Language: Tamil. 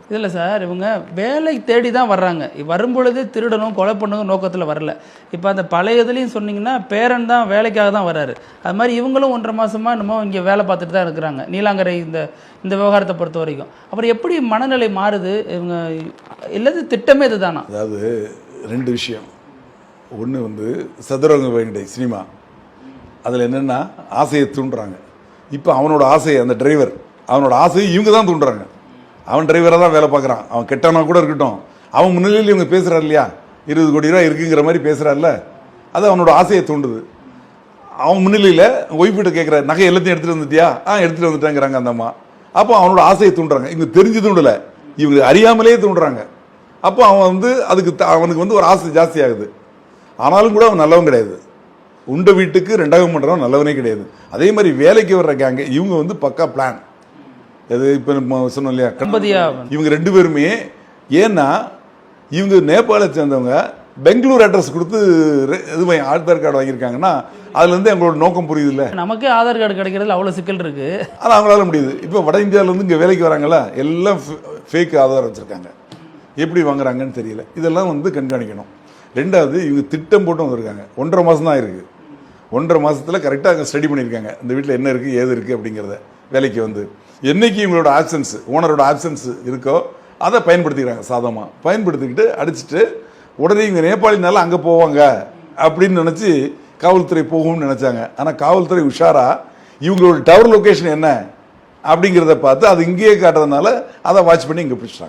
இதில் சார் இவங்க வேலை தேடி தான் வர்றாங்க. வரும்பொழுது திருடணும் கொலை பண்ணணும் நோக்கத்தில் வரல. இப்போ அந்த பழைய இதுலேயும் சொன்னீங்கன்னா பேரன் தான் வேலைக்காக தான் வர்றாரு. அது மாதிரி இவங்களும் 1.5 மாதமாக என்னமோ இங்கே வேலை பார்த்துட்டு தான் இருக்கிறாங்க நீலாங்கரை இந்த விவகாரத்தை பொறுத்த வரைக்கும். அப்புறம் எப்படி மனநிலை மாறுது இவங்க இல்லது திட்டமே இது தானா? அதாவது 2 விஷயம். ஒன்று வந்து சதுரங்க வேங்கடை சினிமா, அதில் என்னென்னா ஆசையை தூண்டுறாங்க. இப்போ அவனோட ஆசையை அந்த டிரைவர் அவனோட ஆசையை இவங்க தான் தூண்டுறாங்க. அவன் டிரைவராக தான் வேலை பார்க்குறான். அவன் கெட்டவனா கூட இருக்கட்டும், அவன் முன்னிலையில் இவங்க பேசுகிறார் இல்லையா, 20 கோடி ரூபா இருக்குங்கிற மாதிரி பேசுகிறார்ல, அது அவனோட ஆசையை தூண்டுது. அவன் முன்னிலையில் ஒய்ஃபிட்ட கேட்குற நகை எல்லாத்தையும் எடுத்துகிட்டு வந்துட்டியா? எடுத்துகிட்டு வந்துட்டாங்கிறாங்க அந்த அம்மா. அப்போ அவனோட ஆசையை தூண்டுறாங்க. இவங்க தெரிஞ்சு தூண்டலை, இவங்க அறியாமலே தூண்டுறாங்க. அப்போ அவன் வந்து அவனுக்கு வந்து ஒரு ஆசை ஜாஸ்தி ஆகுது. ஆனாலும் கூட அவன் நல்லவன் கிடையாது. உண்ட வீட்டுக்கு 2ஆவது பண்ணுறவன் நல்லவனே கிடையாது. அதே மாதிரி வேலைக்கு வர்ற கேங்க இவங்க வந்து பக்கா பிளான். அது இப்போ சொன்னோம் இல்லையா, இவங்க 2 பேருமே. ஏன்னா இவங்க நேபாளை சேர்ந்தவங்க பெங்களூர் அட்ரஸ் கொடுத்து இது ஆதார் கார்டு வாங்கியிருக்காங்கன்னா அதுலேருந்து எங்களோட நோக்கம் புரியுது இல்லை. நமக்கே ஆதார் கார்டு கிடைக்கிறதுல அவ்வளோ சிக்கல் இருக்குது. ஆனால் அவங்களால முடியுது. இப்போ வட இந்தியாவிலேருந்து இங்கே வேலைக்கு வராங்களா, எல்லாம் ஃபேக் ஆதார் வச்சுருக்காங்க. எப்படி வாங்குறாங்கன்னு தெரியல. இதெல்லாம் வந்து கண்காணிக்கணும். 2வது இவங்க திட்டம் போட்டு வந்திருக்காங்க. 1.5 மாதம் தான் இருக்குது. 1.5 மாதத்தில் கரெக்டாக அங்கே ஸ்டடி பண்ணியிருக்காங்க, இந்த வீட்டில் என்ன இருக்குது ஏது இருக்குது அப்படிங்கிறத. வேலைக்கு வந்து என்னைக்கு இவங்களோட ஆப்சன்ஸ், ஓனரோட ஆப்சன்ஸ் இருக்கோ அதை பயன்படுத்திக்கிறாங்க. சாதமாக பயன்படுத்திக்கிட்டு அடிச்சுட்டு உடனே இவங்க நேபாளினால அங்கே போவாங்க அப்படின்னு நினச்சி காவல்துறை போகும்னு நினச்சாங்க. ஆனால் காவல்துறை உஷாரா இவங்களோட டவர் லொக்கேஷன் என்ன அப்படிங்கிறத பார்த்து அது இங்கேயே காட்டுறதுனால அதை வாட்ச் பண்ணி இங்கே பிடிச்சிட்டாங்க.